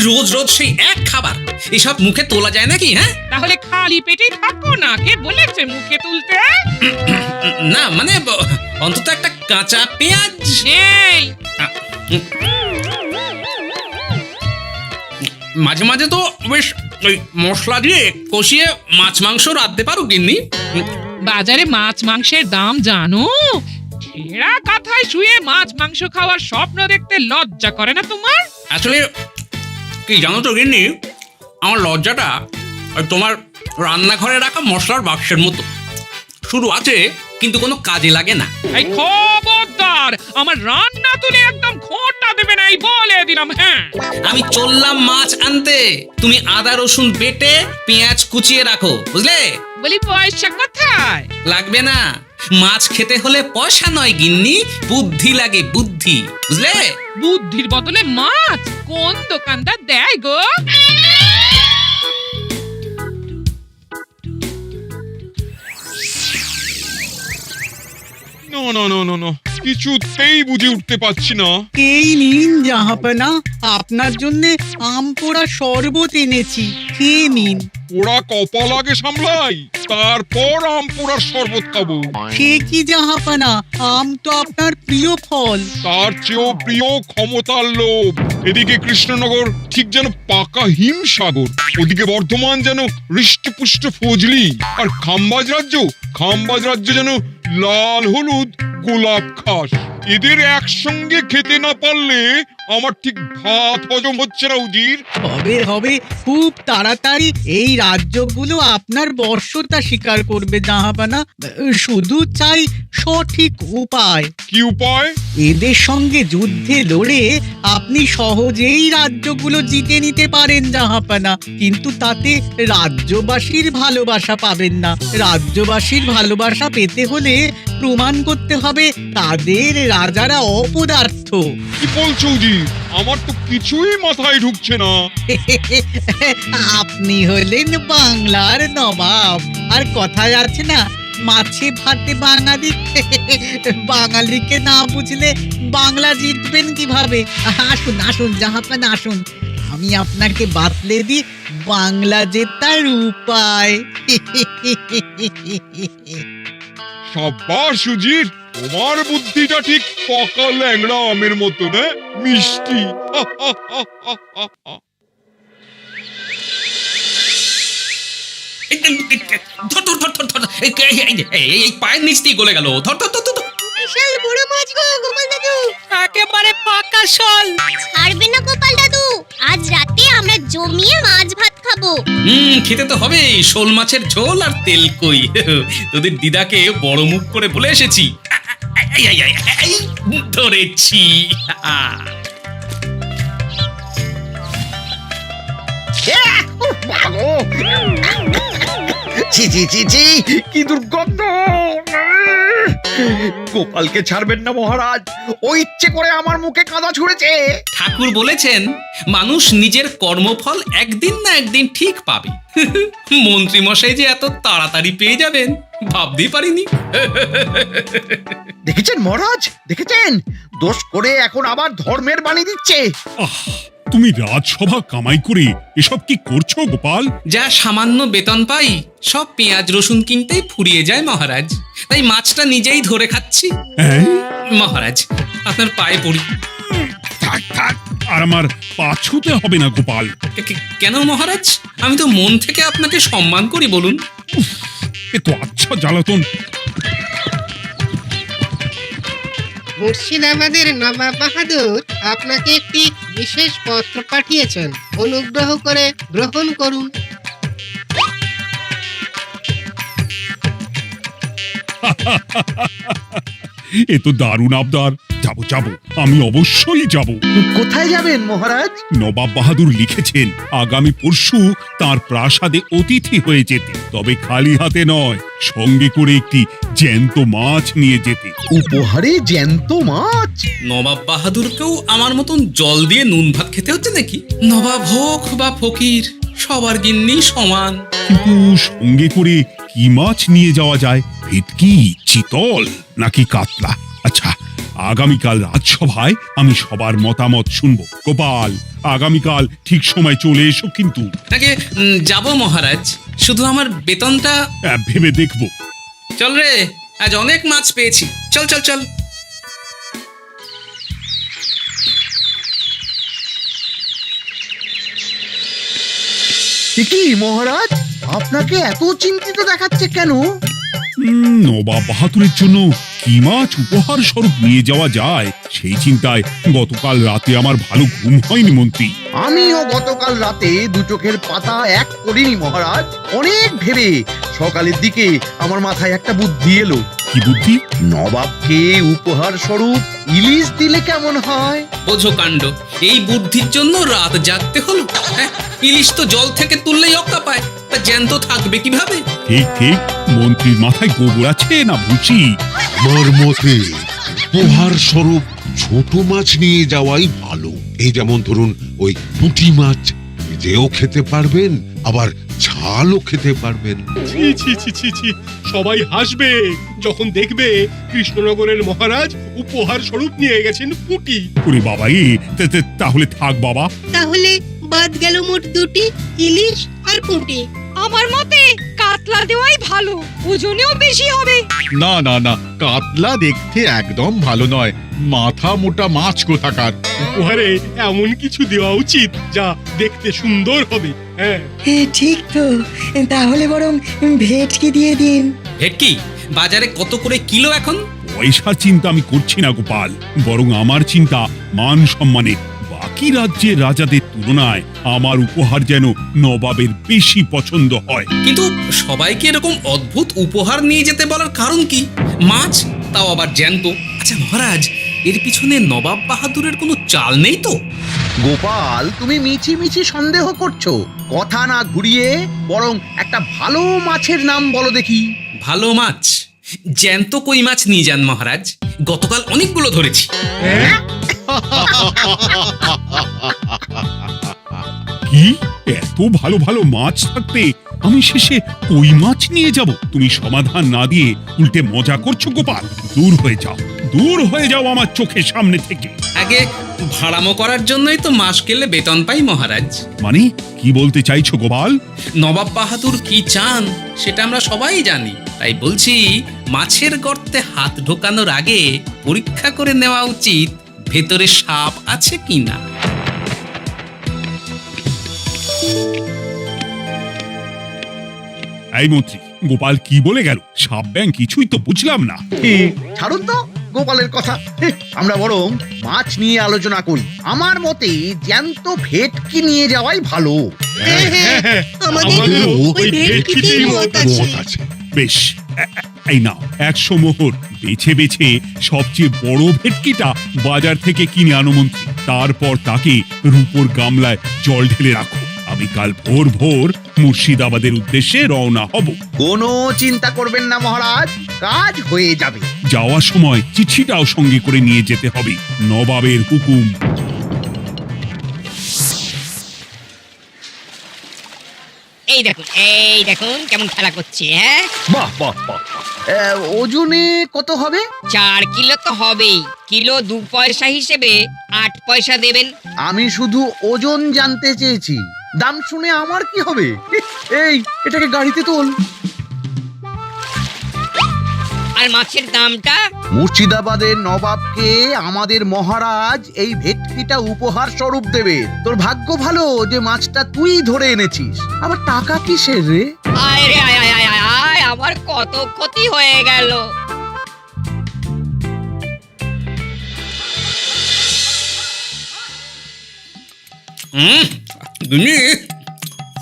রোজ রোজ সেই এক খাবার, এসব মুখে তোলা যায় নাকি? হ্যাঁ, তাহলে খালি পেটেই থাকো না, কে বলেছে মুখে তুলতে? না মানে অন্তত একটা কাঁচা পেঁয়াজ। এই মাঝে মাঝে তো বেশ ওই মশলা দিয়ে কষিয়ে মাছ মাংস রাঁধতে পারো গিন্নি। বাজারে মাছ মাংসের দাম জানো? ছেঁড়া কাঁথায় শুয়ে মাছ মাংস খাওয়ার স্বপ্ন দেখতে লজ্জা করে না তোমার? আসলে কি জানো তো গিন্নি, আমার লজ্জাটা ওই তোমার রান্নাঘরে রাখা মশলার বাক্সের মতো, শুধু আছে কিন্তু কোনো কাজে লাগে না। এই খবরদার, আমার রান্না তুলে একদম খোঁটা দেবে না, এই বলে দিলাম। হ্যাঁ, আমি চললাম মাছ আনতে, তুমি আদা রসুন বেটে পেঁয়াজ কুচিয়ে রাখো, বুঝলে? বলি পয়সা কোথায়? লাগবে না, মাছ খেতে হলে পয়সা নয় গিন্নি, বুদ্ধি লাগে, বুদ্ধি, বুঝলে? বুদ্ধির বদলে মাছ কোন দোকানদার দেয় গো? না না না না না, কিছুতেই বুঝে উঠতে পারছি না। এই নিন জাহাপনা, আপনার জন্য আম পোড়া শরবত এনেছি, খেয়ে নিন। ওরা কপাল আগে সামলাই, তারপর আম পোড়ার শরবত খাবো। সে কি জাহাপনা, আম তো আপনার প্রিয় ফল। তার চেয়েও প্রিয় ক্ষমতার লোভ। এদিকে কৃষ্ণনগর ঠিক যেন পাকা হিমসাগর, ওদিকে বর্ধমান যেন হৃষ্টপুষ্ট ফজলি, আর খাম্বাজ রাজ্য যেন লাল হলুদ গোলাপ ঘাস। এদের একসঙ্গে খেতে না পারলে আমার ঠিক ভাত হজম হচ্ছে না উজির। হবে খুব তাড়াতাড়ি এই রাজ্যগুলো আপনার বর্ষতা স্বীকার করবে জাহাপানা। শুধু চাই সঠিক উপায়। কি উপায়? এদের সঙ্গে যুদ্ধে লড়ে আপনি সহজেই রাজ্যগুলো জিতে নিতে পারেন জাহাপানা, কিন্তু তাতে রাজ্যবাসীর ভালোবাসা পাবেন না। রাজ্যবাসীর ভালোবাসা পেতে হলে প্রমাণ করতে হবে তাদের রাজারা অপদার্থ। কি বলছো উজির? আমার তো কিছুই মাথায় ঢুকছে না। আপনি হলেন বাংলার নবাব, আর কথায় আছে না, মাছে ভাতে বাঙালি। বাঙালিকে না বুঝলে বাংলা জিতবেন কিভাবে? আসুন আসুন জাহাপানা, আসুন, আমি আপনাকে বাতলে দিই বাংলা জেতার উপায়। সাব্বাস উজির, তোমার বুদ্ধিটা ঠিক পাকা ল্যাংড়া আমের মতো, না মিষ্টি। এই পায়ের নিচ দিয়ে গলে গেল, ধর ধর ধর ধর। বিশাল বড় মাছ গো গোপাল দাদু, একেবারে পাকা শোল। ছাড়বে না গোপাল দাদু, আজ রাতে আমরা জমিয়ে মাছ ভাত খাবো। খেতে তো হবে শোল মাছের ঝোল আর তেল কই। তোদের দিদাকে বড় মুখ করে বলে এসেছি, ধরেছি। ছি ছি ছি ছি, কি দুর্গন্ধ! গোপালকে ছাড়বেন না মহারাজ, ও ইচ্ছে করে আমার মুখে কাদা ছুঁড়েছে। ঠাকুর বলেছেন মানুষ নিজের কর্মফল একদিন না একদিন ঠিক পাবে। মন্ত্রী মশাই যে এত তাড়াতাড়ি পেয়ে যাবেন ভাবতেই পারিনি। দেখেছেন মহারাজ, দেখেছেন? দোষ করে এখন আবার ধর্মের বাণী দিচ্ছে। তুমি রাজসভা কামাই করে এসব কি করছো গোপাল? যা সামান্য বেতন পাই সব পেঁয়াজ রসুন কিনতেই ফুরিয়ে যায় মহারাজ, তাই মাছটা নিজেই ধরে খাচ্ছি। হ্যাঁ? মহারাজ আপনার পায়ে পড়ি। থাক থাক, আর আমার পা ছুঁতে হবে না গোপাল। কেন মহারাজ? আমি তো মন থেকে আপনাকে সম্মান করি, বলুন। এ তো আচ্ছা জ্বালাতন। মুর্শিদাবাদের নবাব বাহাদুর আপনাকে একটি বিশেষ পত্র পাঠিয়েছেন, অনুগ্রহ করে গ্রহণ করুন। এ তো দারুণ আবদার। যাবো যাবো, আমি অবশ্যই যাব। কোথায় যাবেন মহারাজ? নবাব বাহাদুর লিখেছেন আগামী পরশু তার প্রাসাদে অতিথি হয়ে যেতে, তবে খালি হাতে নয়, সঙ্গে করে একটি জ্যান্ত মাছ নিয়ে যেতে। উপহারে জ্যান্ত মাছ? নবাব বাহাদুরকেও আমার মতন জল দিয়ে নুন ভাত খেতে হচ্ছে নাকি? নবাব হোক বা ফকির, সবার গিন্নি সমান। কিন্তু সঙ্গে করে কি মাছ নিয়ে যাওয়া যায়? ভেটকি, চিতল নাকি কাতলা? আচ্ছা, আগামীকাল রাজসভায় আমি সবার মতামত শুনবো। গোপাল, আগামীকাল ঠিক সময় চলে এসো কিন্তু। নাকি যাব মহারাজ, শুধু আমার বেতনটা। ভেবে দেখবো। চল রে, আজ অনেক মাছ পেয়েছি, চল চল চল। কি মহারাজ, আপনাকে এত চিন্তিত দেখাচ্ছে কেন? নবাব বাহাদুরের জন্য কি মাছ উপহার স্বরূপ নিয়ে যাওয়া যায় সেই চিন্তায় গতকাল রাতে আমার ভালো ঘুম হয়নি মন্ত্রী। আমিও গতকাল রাতে দু চোখের পাতা এক করিনি মহারাজ। অনেক ভেবে সকালের দিকে আমার মাথায় একটা বুদ্ধি এলো। কি বুদ্ধি? নবাবকে উপহার স্বরূপ ইলিশ দিলে কেমন হয়? বোঝো কাণ্ড, এই বুদ্ধির জন্য রাত জাগতে হলো। হ্যাঁ, ইলিশ তো জল থেকে তুললেই অক্কা পায়, তা জ্যান্ত থাকবে কিভাবে? ঠিক ঠিক, মন্ত্রীর মাথায় গোবর আছে না ভুসি? আমার মতে উপহার স্বরূপ ছোট মাছ নিয়ে যাওয়াই ভালো। এই যেমন ধরুন ওই পুঁটি মাছ, যেও খেতে পারবেন আবার ঝালও খেতে পারবেন। ছি ছি ছি ছি ছি, সবাই হাসবে যখন দেখবে কৃষ্ণনগরের মহারাজ উপহার স্বরূপ নিয়ে গেছেন পুঁটি। ওরে বাবা, তাহলে থাক বাবা। তাহলে বাদ গেল মোট দুটি, ইলিশ আর পুঁটি। আমার মতে কাতলা দেওয়াই ভালো, ওজনেও বেশি হবে। না না না, কাতলা দেখতে একদম ভালো নয়, মাথা মোটা মাছ কোথাকার। উপহারে এমন কিছু দেওয়া উচিত যা দেখতে সুন্দর হবে। হ্যাঁ, ঠিক তো, তাহলে বরং ভেটকি দিয়ে দিন। ভেটকি বাজারে কত করে কিলো এখন? পয়সার চিন্তা আমি করছি না গোপাল, বরং আমার চিন্তা মান সম্মানে। বাকি রাজ্যের রাজাদের তুলনায় আমার উপহার যেন নবাবের বেশি পছন্দ হয়। কিন্তু সবাইকে এরকম অদ্ভুত উপহার নিয়ে যেতে বলার কারণ কি? মাছ, তাও আবার জ্যান্ত। আচ্ছা মহারাজ, এর পিছনে নবাব বাহাদুরের কোনো চাল নেই তো? গোপাল, তুমি মিছি মিছি সন্দেহ করছো। কথা না ঘুরিয়ে বরং একটা ভালো মাছের নাম বলো দেখি। ভালো মাছ? জ্যান্ত কই মাছ নিয়ে যান মহারাজ, গতকাল অনেকগুলো ধরেছি। কি, এত ভালো ভালো মাছ থাকতে আমি শেষে কই মাছ নিয়ে যাব? তুমি সমাধান না দিয়ে উল্টে মজা করছো গোপাল। দূর হয়ে যাও, দূর হয়ে যাও আমার চোখের সামনে থেকে। আগে ভাড়ামো করার জন্যই তো মাস গেলে বেতন পাই মহারাজ। মানে কি বলতে চাইছো গোপাল? নবাব বাহাদুর কি চান সেটা আমরা সবাই জানি, তাই বলছি মাছের গর্তে হাত ঢোকানোর আগে পরীক্ষা করে নেওয়া উচিত ভেতরে সাপ আছে কিনা। এই মন্ত্রী, গোপাল কি বলে গেল? সাপ ব্যাং কিছুই তো বুঝলাম না। ছাড়ুন তো গোপালের কথা, আমরা বরং মাছ নিয়ে আলোচনা করি। আমার মতে জ্যান্ত ভেটকি নিয়ে যাওয়াই ভালো। আমাদের ওই ভেটকিতেই মত আছে। বেশ, এই নাও 100 মোহর। বেছে বেছে সবচেয়ে বড় ভেটকিটা বাজার থেকে কিনে আনো মন্ত্রী। তারপর তাকে রূপোর গামলায় জল ঢেলে রাখো। আমি কাল ভোর ভোর মুর্শিদাবাদের উদ্দেশ্যে রওনা হব। কোনো চিন্তা করবেন না মহারাজ, কাজ হয়ে যাবে। যাওয়ার সময় চিঠিটাও সঙ্গে করে নিয়ে যেতে হবে। নবাবের হুকুম। এই দেখুন কেমন খেলা করছে। হ্যাঁ, বাহ বাহ বাহ। ওজনে কত হবে? 4 কিলো তো হবেই। কিলো 2 পয়সা হিসেবে 8 পয়সা দেবেন। আমি শুধু ওজন জানতে চেয়েছি, দাম শুনে আমার কি হবে? এই, এটাকে গাড়িতে তোল। আর মাছের দামটা? মুর্শিদাবাদের নবাবকে আমাদের মহারাজ এই ভেটকিটা উপহার স্বরূপ দেবে। তোর ভাগ্য ভালো যে মাছটা তুই ধরে এনেছিস। আবার টাকা কিসের রে? আয় রে আয় আয় আয় আয় আয়, আমার কত ক্ষতি হয়ে গেল।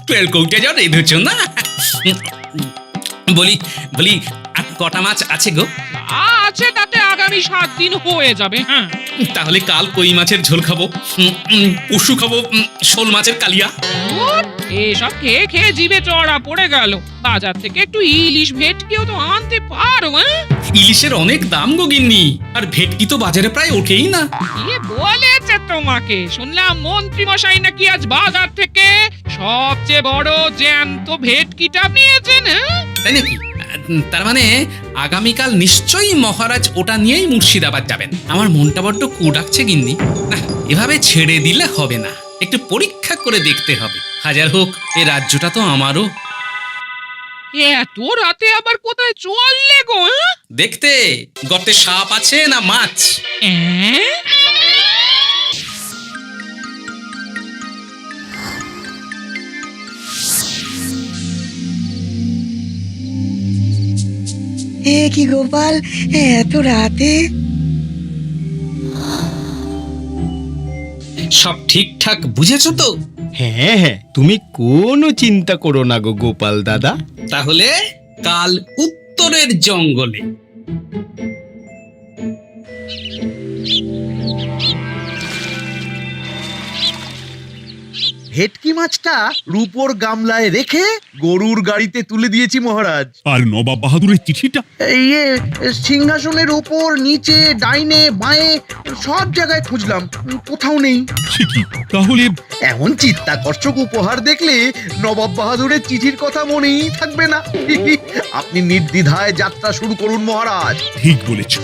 তেল কৌটে যা রেঁধেছ না। বলি বলি আর কটা মাছ আছে গো? আছে, তাতে আগামী 7 দিন হয়ে যাবে। হ্যাঁ, তাহলে কাল কই মাছের ঝোল খাবো, পশু খাবো শোল মাছের কালিয়া। এসব খেয়ে খেয়ে জিভে চড়া পড়ে গেল। বাজার থেকে একটু ইলিশ ভেটকিও তো আনতে পারো। ইলিশের অনেক দাম গো গিন্নি, আর ভেটকি তো বাজারে প্রায় ওঠেই না। কে বলেছে তোমাকে? শুনলাম মন্ত্রী মশাই নাকি আজ বাজার থেকে সবচেয়ে বড় জ্যান্ত ভেটকিটা নিয়েছেন। তাই নাকি? তার মানে আগামীকাল নিশ্চয়ই মহারাজ ওটা নিয়েই মুর্শিদাবাদ যাবেন। আমার মনটা বড্ড কু ডাকছে গিন্নি। না, এভাবে ছেড়ে দিলে হবে না, একটু পরীক্ষা করে দেখতে হবে। হাজার হোক এ রাজ্যটা তো আমারও। এত রাতে আবার কোথায় চললে গো? দেখতে গর্তে সাপ আছে না মাছ। হ্যাঁ? কি গোপাল, এত রাতে? সব ঠিকঠাক বুঝেছো তো? হ্যাঁ হ্যাঁ, তুমি কোনো চিন্তা করো না গো গোপাল দাদা। তাহলে কাল উত্তরের জঙ্গলে। ভেটকি মাছটা রূপোর গামলায় রেখে গরুর গাড়িতে তুলে দিয়েছি মহারাজ। আর নবাব বাহাদুরের চিঠিটা? ইয়ে, সিংহাসনের ওপর, নিচে, ডাইনে, বাঁয়ে সব জায়গায় খুঁজলাম, কোথাও নেই। সে কি তাহলে? এমন চিত্তাকর্ষক উপহার দেখলে নবাব বাহাদুরের চিঠির কথা মনেই থাকবে না। আপনি নির্দ্বিধায় যাত্রা শুরু করুন মহারাজ। ঠিক বলেছ।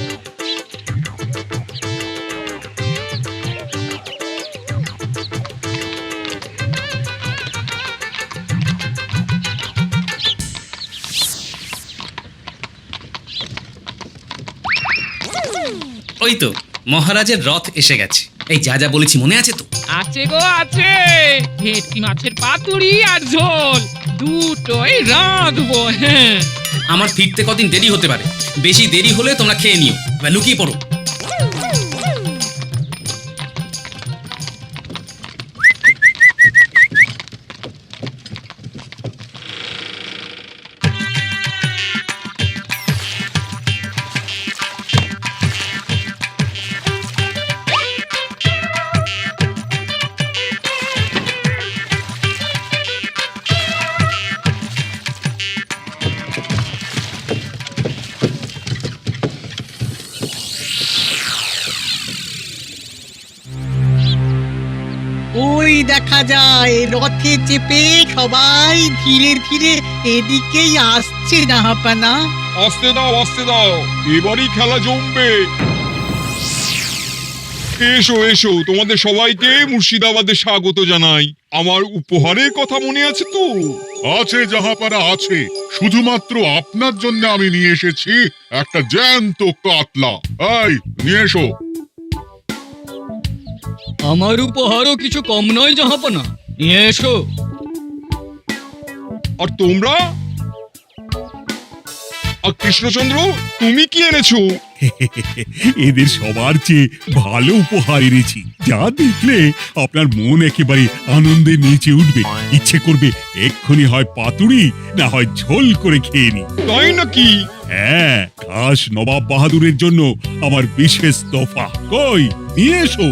ওই তো মহারাজের রথ এসে গেছে। এই যা যা বলেছি মনে আছে তো? আছে গো আছে, ভেটকি মাছের পাতুরি আর ঝোল দুটোই রাঁধবো। হ্যাঁ, আমার ফিরতে কদিন দেরি হতে পারে, বেশি দেরি হলে তোমরা খেয়ে নিও, এবার লুকিয়ে পড়ো। ওই দেখা যায় রথে চেপে সবাই ধীরে ধীরে এদিকেই আসছে জাহাপানা। আসতে দাও, আসতে দাও, এবারই খেলা জমবে। এসো এসো, তোমাদের সবাইকে মুর্শিদাবাদে স্বাগত জানাই। আমার উপহারের কথা মনে আছে তো? আছে জাহাপানা আছে, শুধুমাত্র আপনার জন্য আমি নিয়ে এসেছি একটা জ্যান্ত কাতলা। এই নিয়ে এসো। আমার উপহারও কিছু কম নয় জাহাপানা, নিয়ে এসো। আর তোমরা? আর কৃষ্ণচন্দ্র, তুমি কি এনেছো? এদের সবার চেয়ে ভালো উপহার এনেছি, যা দেখলে আপনার মন একেবারে আনন্দে নেচে উঠবে। ইচ্ছে করবে এক্ষুনি হয় পাতুরি না হয় ঝোল করে খেয়ে নি। তাই নাকি? হ্যাঁ, খাস নবাব বাহাদুরের জন্য আমার বিশেষ তোফা। কই নিয়ে এসো।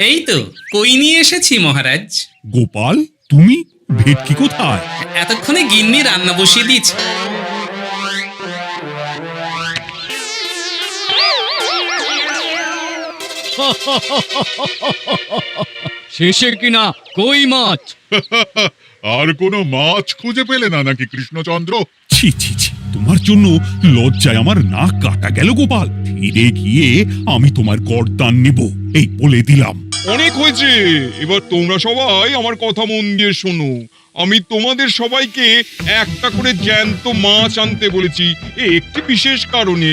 এই তো কই নিয়ে এসেছি মহারাজ। গোপাল, তুমি? ভেটকি কোথায়? এতক্ষণে গিন্নি রান্না বসিয়ে দিয়েছে। শেষে কিনা কই মাছ? আর কোনো মাছ খুঁজে পেলে না নাকি কৃষ্ণচন্দ্র? ছি ছি ছি, তোমার জন্য লজ্জায় আমার নাক কাটা গেল গোপাল। ফিরে গিয়ে আমি তোমার গর্দান নেব, এই বলে দিলাম। অনেক হয়েছে, এবার তোমরা সবাই আমার কথা মন দিয়ে শোনো। আমি তোমাদের সবাইকে একটা করে জ্যান্ত মাছ আনতে বলেছি, একটি বিশেষ কারণে।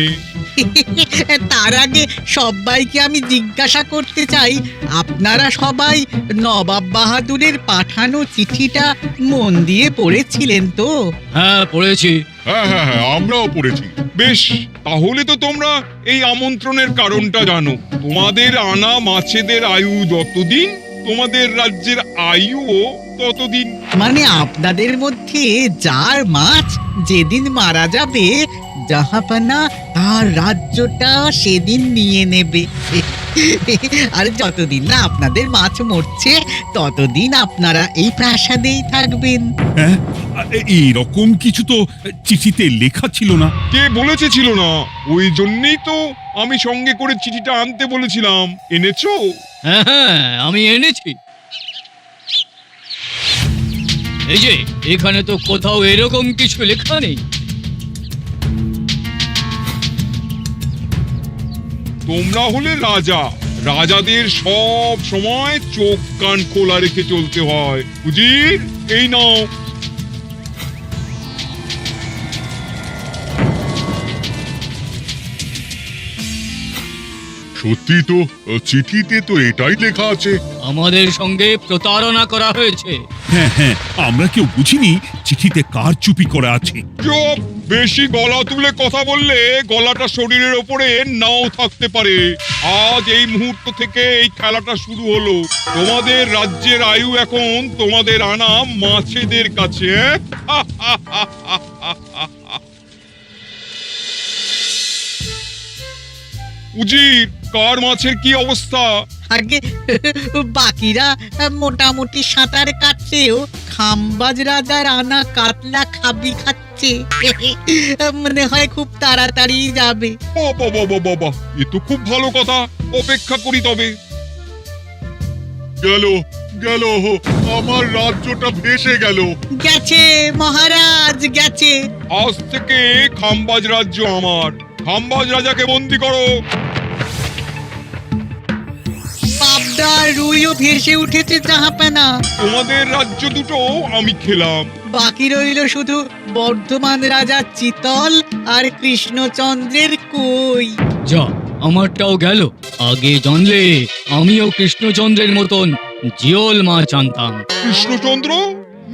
তার আগে সবাইকে আমি জিজ্ঞাসা করতে চাই, আপনারা সবাই নবাব বাহাদুরের পাঠানো চিঠিটা মন দিয়ে পড়েছিলেন তো? হ্যাঁ পড়েছি। হ্যাঁ হ্যাঁ হ্যাঁ, আমরাও পড়েছি। বেশ, তাহলে তো তোমরা এই আমন্ত্রণের কারণটা জানো। তোমাদের আনা মাছেদের আয়ু যতদিন, তোমাদের রাজ্যের আয়ুও ততদিন। মানে আপনাদের মধ্যে যার মাছ যেদিন মারা যাবে, জাহাপানা তার রাজ্যটা সেদিন নিয়ে নেবে। আর যতদিন না আপনাদের মাছ মরছে, ততদিন আপনারা এই প্রাসাদেই থাকবেন। হ্যাঁ, এরকম কিছু তো চিঠিতে লেখা ছিল না। কে বলেছে ছিল না? ওই জন্যই তো আমি সঙ্গে করে চিঠিটা আনতে বলেছিলাম। এনেছো? হ্যাঁ হ্যাঁ, আমি এনেছি। এই যে এখানে তো কোথাও এরকম কিছু লেখা নেই। তোমরা হলে রাজা, রাজাদের সব সময় চোখ কান খোলা রেখে চলতে হয়। উজির, এই নাও। সত্যি তো, চিঠিতে তো এটাই লেখা আছে। আমাদের সঙ্গে প্রতারণা করা হয়েছে। হ্যাঁ হ্যাঁ, আমরা কেউ বুঝিনি চিঠিতে কার চুপি করা আছে। চুপ! বেশি গলা তুলে কথা বললে গলাটা শরীরের ওপরে নাও থাকতে পারে। আজ এই মুহূর্ত থেকে এই খেলাটা শুরু হলো। তোমাদের রাজ্যের আয়ু এখন তোমাদের আনা মাছেদের কাছে। উজির, কার মাছের কি অবস্থা? আগে বাকিরা মোটামুটি সাঁতার কাটছেও, খাম্বাজ রাজার আনা কাতলা খাবি খাচ্ছে। মনে হয় খুব তাড়াতাড়ি যাবে। বাবা বাবা বাবা, এ তো খুব ভালো কথা। অপেক্ষা করি তবে। গেল গেল, আমার রাজ্যটা ভেসে গেল। গেছে মহারাজ, গেছে। আজ থেকে খাম্বাজ রাজ্য আমার। খাম্বাজ রাজাকে বন্দি করো। পাবদা রুইও ভেসে উঠেছে জাহাপানা। তোমাদের রাজ্য দুটো আমি খেলাম। বাকি রইল শুধু বর্ধমান রাজা চিতল আর কৃষ্ণচন্দ্রের কই। যা, আমারটাও গেল। আগে জানলে আমিও কৃষ্ণচন্দ্রের মতন জিওল মাছ আনতাম। কৃষ্ণচন্দ্র,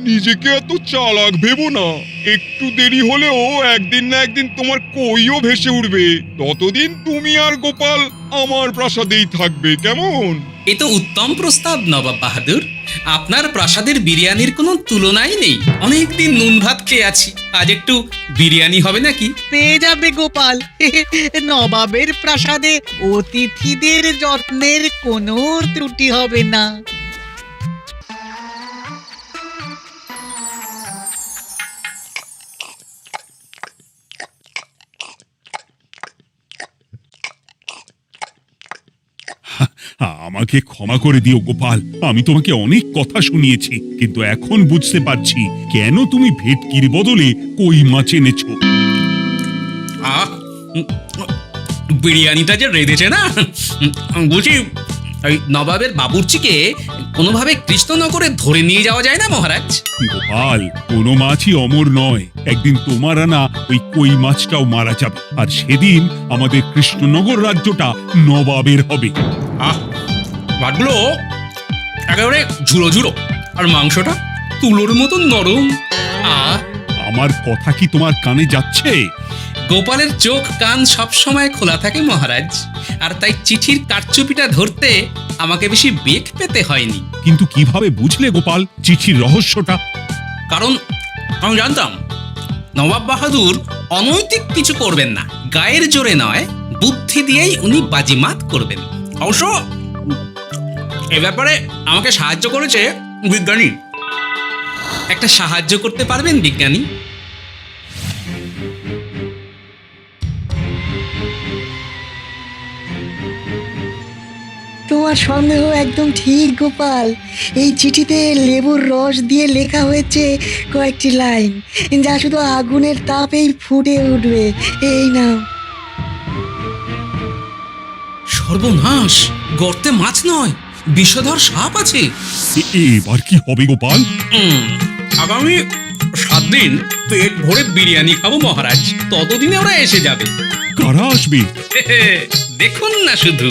নিজেকে এত চালাক ভেবো না। একটু দেরি হলেও একদিন না একদিন তোমার কইও ভেসে উঠবে। ততদিন তুমি আর গোপাল আমার প্রাসাদেই থাকবে, কেমন? এ তো উত্তম প্রস্তাব নবাব বাহাদুর। আপনার প্রাসাদের বিরিয়ানির কোনো তুলনাই নেই। অনেকদিন নুন ভাত খেয়ে আছি, আজ একটু বিরিয়ানি হবে নাকি? পেয়ে যাবে গোপাল। নবাবের প্রাসাদে অতিথিদের যত্নের কোনো ত্রুটি হবে না। আমাকে ক্ষমা করে দিও গোপাল, আমি তোমাকে অনেক কথা শুনিয়েছি, কিন্তু এখন বুঝতে পারছি কেন তুমি ভেটকির বদলে কই মাছ এনেছো। আহ, বিরিয়ানিটা যে রেঁধেছে না, বুঝি ওই নবাবের বাবুর্চিকে কোনোভাবে কৃষ্ণনগরে ধরে নিয়ে যাওয়া যায় না মহারাজ? গোপাল, কোনো মাছই অমর নয়। একদিন তোমার আনা ওই কই মাছটাও মারা যাবে, আর সেদিন আমাদের কৃষ্ণনগর রাজ্যটা নবাবের হবে। আহ, ভাতগুলো একেবারে ঝুড়ো ঝুড়ো, আর মাংসটা তুলোর মতন নরম। আহ, আমার কথা কি তোমার কানে যাচ্ছে? গোপালের চোখ কান সব সময় খোলা থাকে মহারাজ, আর তাই চিঠির কারচুপিটা ধরতে আমাকে বেশি বেগ পেতে হয়নি। কিন্তু কিভাবে বুঝলে গোপাল চিঠির রহস্যটা? কারণ আমি জানতাম নবাব বাহাদুর অনৈতিক কিছু করবেন না। গায়ের জোরে নয়, বুদ্ধি দিয়েই উনি বাজিমাত করবেন। অবশ্য এ ব্যাপারে আমাকে সাহায্য করেছে বিজ্ঞানী। একটা সাহায্য করতে পারবেন বিজ্ঞানী? তোমার সন্দেহ একদম ঠিক গোপাল। এই চিঠিতে লেবুর রস দিয়ে লেখা হয়েছে কয়েকটি লাইন, যা শুধু আগুনের তাপেই ফুটে উঠবে। এই নাও। সর্বনাশ! গর্তে মাছ নয়, বিষধর সাপ আছে। এবার কি হবে গোপাল? আগামী 7 দিন পেট ভরে বিরিয়ানি খাবো মহারাজ। ততদিনে ওরা এসে যাবে। কারা আসবে? দেখুন না শুধু।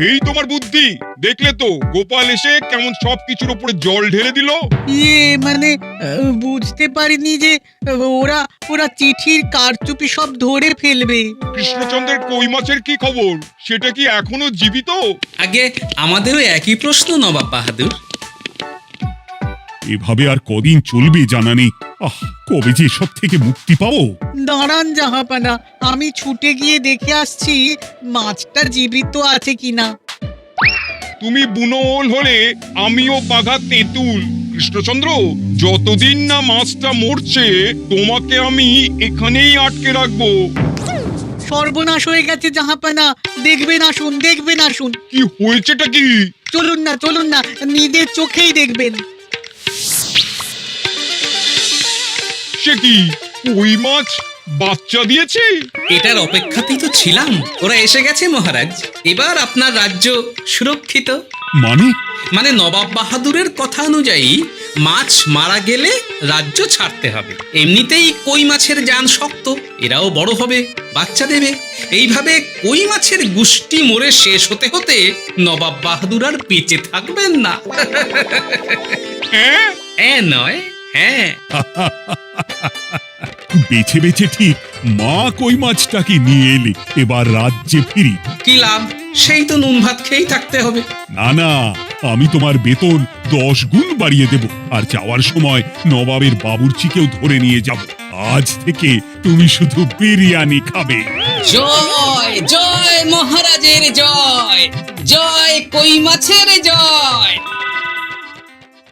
এই তোমার বুদ্ধি, দেখলে তো গোপাল এসে কেমন সবকিছুর উপরে জল ঢেলে দিল। মানে বুঝতে পারিনি যে ওরা ওরা চিঠির কারচুপি সব ধরে ফেলবে। কৃষ্ণচন্দ্রের কই মাছের কি খবর? সেটা কি এখনো জীবিত? আগে আমাদেরও একই প্রশ্ন নবাব বাহাদুর। এভাবে আর কদিন চলবে জানা নেই। কবে যে সব থেকে মুক্তি পাবো। দাঁড়ান জাহাপানা, আমি ছুটে গিয়ে দেখে আসছি মাছটা জীবিত আছে কিনা। তুমি বুনোল হলে আমিও বাঘা তেঁতুল। কৃষ্ণচন্দ্র, যতদিন না মাছটা মরছে তোমাকে আমি এখানেই আটকে রাখবো। সর্বনাশ হয়ে গেছে জাহাপানা, দেখবেন আসুন, দেখবেন আসুন। কি হয়েছেটা কি? চলুন না, নিজের চোখেই দেখবেন। সে কি কই মাছ বাচ্চা দিয়েছে? এটার অপেক্ষাতেই তো ছিলাম। ওরা এসে গেছে মহারাজ। এবার আপনার রাজ্য সুরক্ষিত। মানে নবাব বাহাদুরের কথা অনুযায়ী মাছ মারা গেলে রাজ্য ছাড়তে হবে। এমনিতেই কই মাছের জান শক্ত, এরাও বড় হবে, বাচ্চা দেবে। এইভাবে কই মাছের গুষ্টি মরে শেষ হতে হতে নবাব বাহাদুর আর বেঁচে থাকবেন না। হ্যাঁ নয়, হ্যাঁ। বেছে বেছে ঠিক মা কই মাছটাকে নিয়ে এলে। এবার রাজ্যে ফিরি। কি লাভ? সেই তো নুন ভাত খেয়েই থাকতে হবে। না, আমি তোমার বেতন 10 গুণ বাড়িয়ে দেব। আর যাওয়ার সময় নবাবের বাবুর্চিকেও ধরে নিয়ে যাব। আজ থেকে তুমি শুধু বিরিয়ানি খাবে। জয় জয় মহারাজের জয়, জয় কই মাছের জয়।